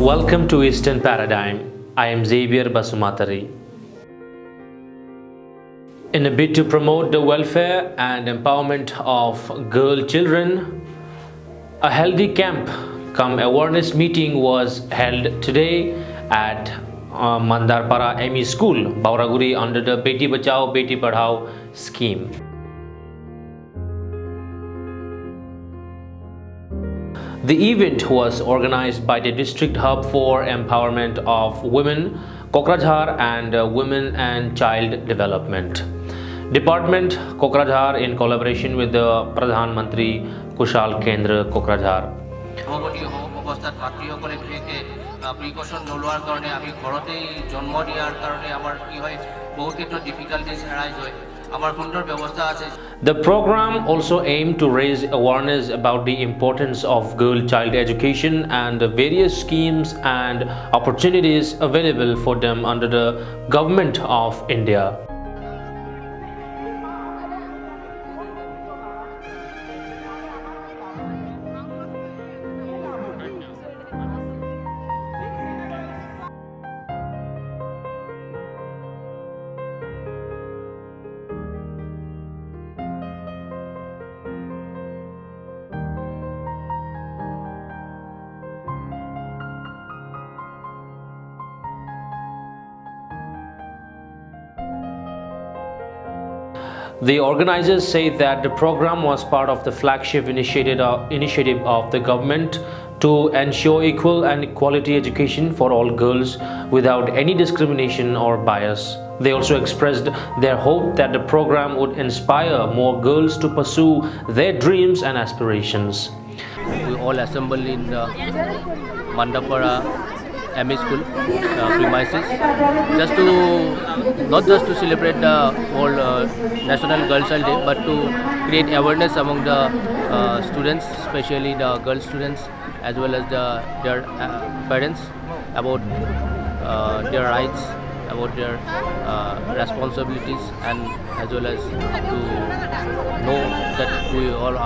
Welcome to Eastern Paradigm. I am Xavier Basumatari. In a bid to promote the welfare and empowerment of girl children, a healthy camp cum awareness meeting was held today at Mandarpara ME School, Bhawraguri, under the Beti Bachao Beti Padhao scheme. The event was organized by the District Hub for Empowerment of Women, Kokrajhar, and Women and Child Development Department, Kokrajhar, in collaboration with the Pradhan Mantri Kushal Kendra Kokrajhar. অৱস্থাত মাতৃসকলে বিশেষকৈ precaution নলোৱাৰ কাৰণে আমি ঘৰতেই জন্ম দিয়াৰ কাৰণে আমাৰ কি হয় বহুত ক্ষেত্ৰত ডিফিকাল্টিজ এৰাইজ হয় আমাৰ সুন্দৰ ব্যৱস্থা আছে. The program also aimed to raise awareness about the importance of girl-child education and the various schemes and opportunities available for them under the Government of India. The organizers say that the program was part of the flagship initiative of the government to ensure equal and quality education for all girls without any discrimination or bias. They also expressed their hope that the program would inspire more girls to pursue their dreams and aspirations. We all assemble in the Mandapara ME School premises not just to celebrate the whole National Girl Child Day, but to create awareness among the students, especially the girl students, as well as their parents, about their rights, about their responsibilities, and as well as to know that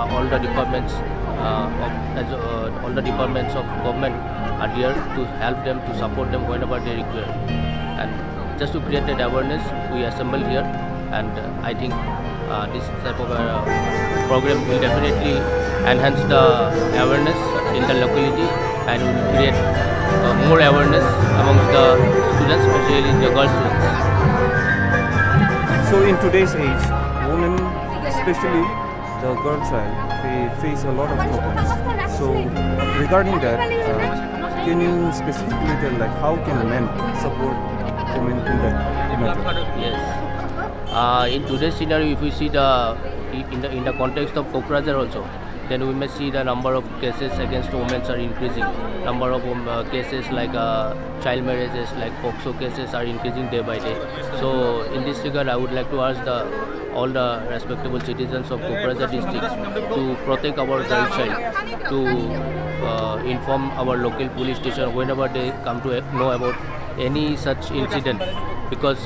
all the departments of government are there to help them, to support them whenever they require. And just to create that awareness, we assemble here, and I think this type of program will definitely enhance the awareness in the locality and will create more awareness amongst the students, especially the girl students. So in today's age, women, especially the girl child, they face a lot of problems. So regarding that, can you specifically tell how can men support women in that matter? Yes. In today's scenario, if we see in the context of Kokrajhar also, then we may see the number of cases against women are increasing. Number of cases like child marriages, like POXO cases are increasing day by day. So in this regard, I would like to ask all the respectable citizens of Kokrajhar district to protect our girl child, to inform our local police station whenever they come to know about any such incident, because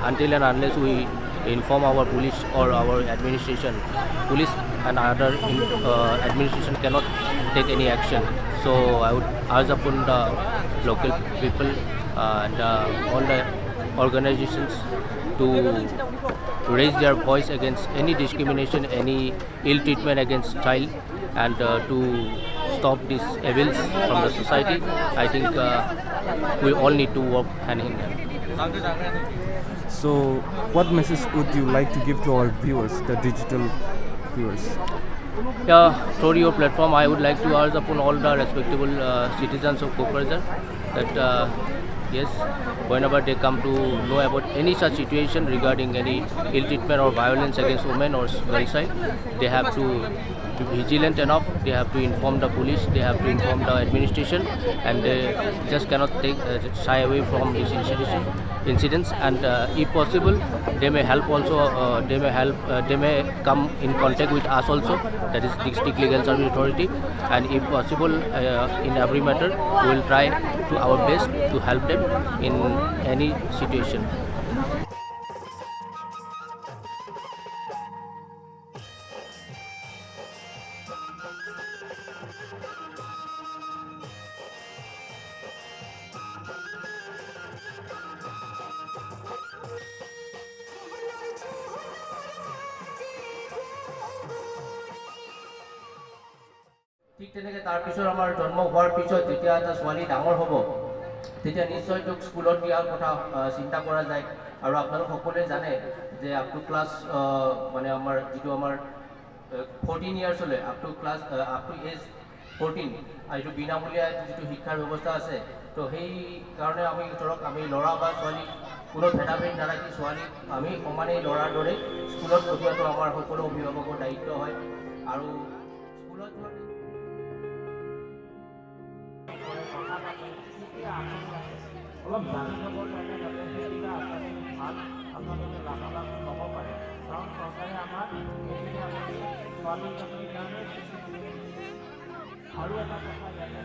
until and unless we inform our police or our administration, police and other administration cannot take any action. So I would urge upon the local people and all the organizations to raise their voice against any discrimination, any ill treatment against child, and to stop these evils from the society. I think we all need to work hand in hand. So what message would you like to give to our viewers, the digital viewers? Yeah, through your platform, I would like to urge upon all the respectable citizens of Kokrajhar that yes, whenever they come to know about any such situation regarding any ill treatment or violence against women or girl child, they have to be vigilant enough. They have to inform the police, they have to inform the administration, and they just cannot shy away from these incidents. And if possible, they may help also. They may come in contact with us also, that is District Legal Service Authority. And if possible, in every matter, we will try to our best to help them in any situation. তেনেকৈ তাৰপিছত আমাৰ জন্ম হোৱাৰ পিছত যেতিয়া এটা ছোৱালী ডাঙৰ হ'ব তেতিয়া নিশ্চয় তোক স্কুলত দিয়াৰ কথা চিন্তা কৰা যায়। আৰু আপোনালোক সকলোৱে জানে যে আপ টু ক্লাছ মানে আমাৰ যিটো আমাৰ 14 ইয়াৰ্ছলৈ আপ টু এজ 14 এইটো বিনামূলীয়া যিটো শিক্ষাৰ ব্যৱস্থা আছে, তো সেই কাৰণে আমি ধৰক আমি ল'ৰা বা ছোৱালী কোনো ভেদাভেদ নাৰাখি ছোৱালীক আমি সমানেই ল'ৰাৰ দৰে স্কুলত পঠিওৱাটো আমাৰ সকলো অভিভাৱকৰ দায়িত্ব হয়। আৰু স্কুলত অলপ জানি ল'বৰ কাৰণে যাতে সেইকেইটা আঁচনি ভাল আপোনালোকে লাভালাভ ল'ব পাৰে, কাৰণ চৰকাৰে আমাক এইখিনি আঁচনি ছোৱালী চাকৰিৰ কাৰণে আৰু এটা কথা ইয়াতে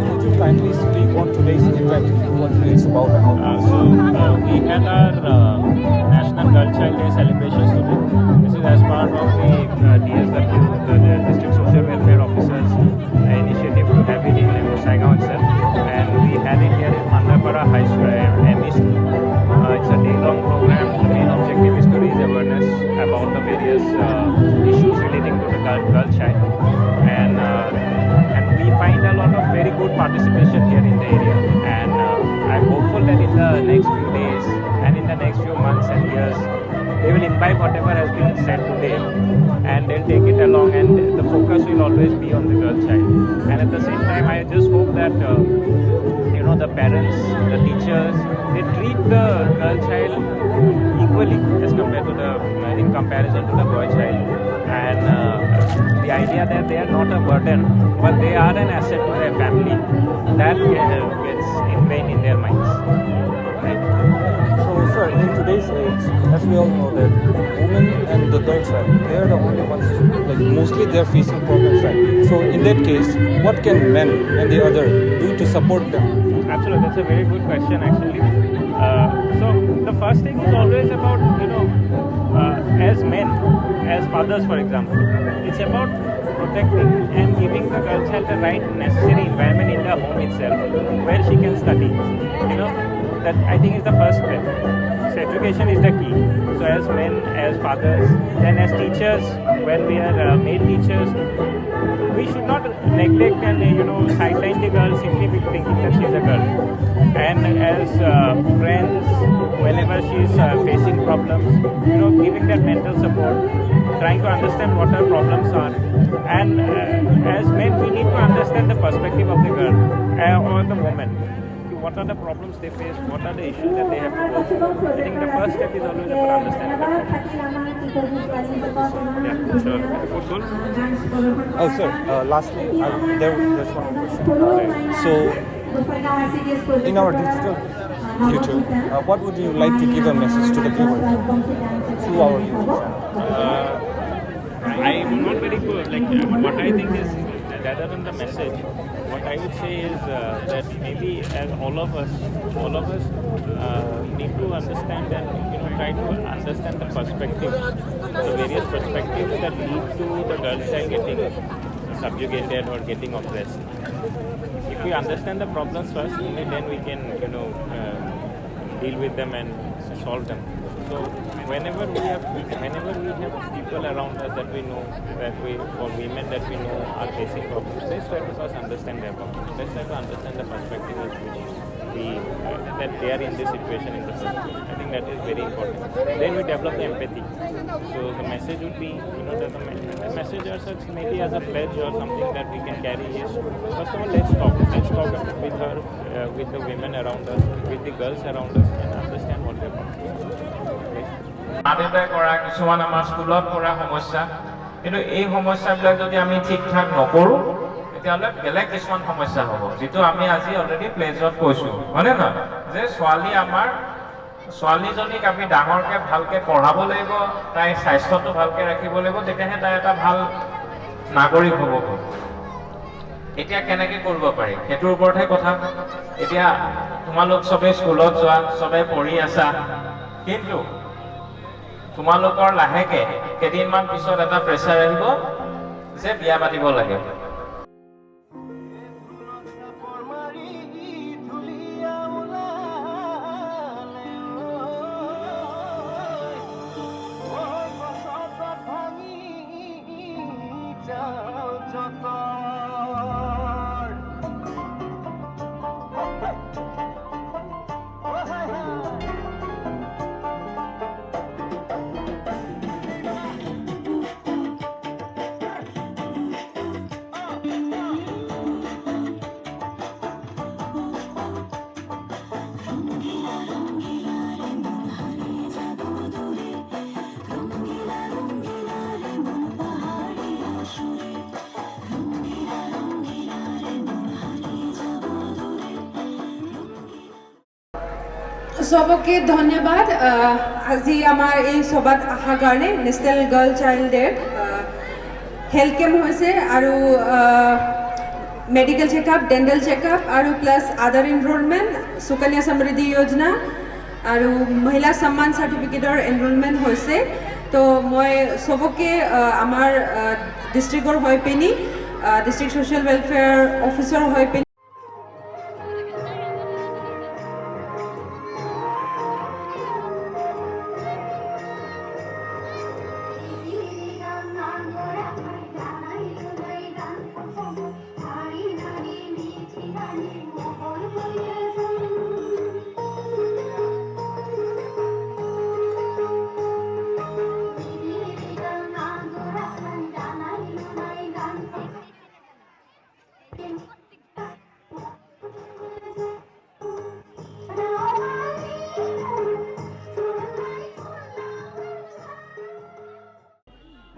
Could you kindly speak on today's event, what it's about and how? We had our National Girl Child Day celebrations today. This is as part of the DHEW, the District Social Welfare Officers initiative to have it in Saigon itself. And we had it here in Mandapara High School, ME School. It's a day-long program. The main objective is to raise awareness about the various issues relating to the girl child. And we find a lot of very good participation here in the area, and I'm hopeful that in the next few days and in the next few months and years they will imbibe whatever has been said today and they'll take it along, and the focus will always be on the girl child. And at the same time I just hope that the parents, the teachers, they treat the girl child equally as compared to in comparison to the boy child, and the idea that they are not a burden but they are an asset to their family, that gets ingrained in their minds. Right? So, sir, in today's age, as we all know that women and the girl child, they are the only ones, like mostly they are facing problems, right? So, in that case, what can men and the other do to support them? Absolutely, that's a very good question actually. So the first thing is always about, as men, as fathers for example, it's about protecting and giving the girl child the right necessary environment in the home itself where she can study. That I think is the first step. So education is the key. So as men, as fathers, then as teachers, when we are male teachers, we should not neglect and sideline the girl simply thinking that she's a girl. And as friends, whenever she's facing problems, giving that mental support, trying to understand what her problems are. And as men, we need to understand the perspective of the girl or the woman. what are the problems they face, what are the issues that they have to work through. I think the first step is always about understanding the problem. Yeah, sure. Football? Oh, sir. Lastly, there's one more question. So, in our digital YouTube, what would you like to give a message to the viewers through our YouTube channel? I'm not very good. What I think is, rather than the message, what I would say is that maybe as all of us need to understand and try to understand the perspectives, the various perspectives that lead to the girl child getting subjugated or getting oppressed. If we understand the problems first, only then we can deal with them and solve them. So whenever we have people around us that we know or women that we know are facing problems, let's try to first understand their problems. Let's try to understand the perspective with which that they are in this situation in the first place. I think that is very important. Then we develop the empathy. So the message would be, that the message as such, maybe as a pledge or something that we can carry is, first of all, let's talk with her, with the women around us, with the girls around us, and understand what their problems are. মা-দেউতাই কৰা কিছুমান আমাৰ স্কুলত কৰা সমস্যা, কিন্তু এই সমস্যাবিলাক যদি আমি ঠিক ঠাক নকৰোঁ তেতিয়াহ'লে বেলেগ কিছুমান সমস্যা হ'ব, যিটো আমি আজি অলৰেডি প্লেজত কৈছোঁ, হয়নে নহয়? যে ছোৱালীজনীক আমি ডাঙৰকৈ ভালকৈ পঢ়াব লাগিব, তাইৰ স্বাস্থ্যটো ভালকৈ ৰাখিব লাগিব, তেতিয়াহে তাই এটা ভাল নাগৰিক হ'ব। এতিয়া কেনেকৈ কৰিব পাৰি সেইটোৰ ওপৰতহে কথা। এতিয়া তোমালোক চবেই স্কুলত যোৱা, চবেই পঢ়ি আছা, কিন্তু তোমালোকৰ লাহেকে কেইদিনমান পিছত এটা প্ৰেছাৰ আহিব যে বিয়া পাতিব লাগে। সবকে ধন্যবাদ। আজি আমাৰ এই সভাত অহাৰ কাৰণে national girl child day health camp হৈছে আৰু মেডিকেল চেকআপ, ডেণ্টেল চেকআপ আৰু প্লাছ আদাৰ এনৰোলমেণ্ট, সুকন্যা সমৃদ্ধি যোজনা আৰু মহিলা সন্মান চাৰ্টিফিকেটৰ এনৰোলমেণ্ট হৈছে। তো মই সবকে আমাৰ ডিষ্ট্ৰিক্টৰ হৈ পিনি ডিষ্ট্ৰিক্ট ছ'চিয়েল ৱেলফেয়াৰ অফিচৰ হৈ পিনি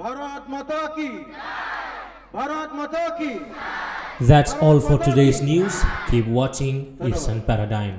Bharat Mata Ki! Bharat Mata Ki! That's all for today's news. Keep watching Eastern Paradigm.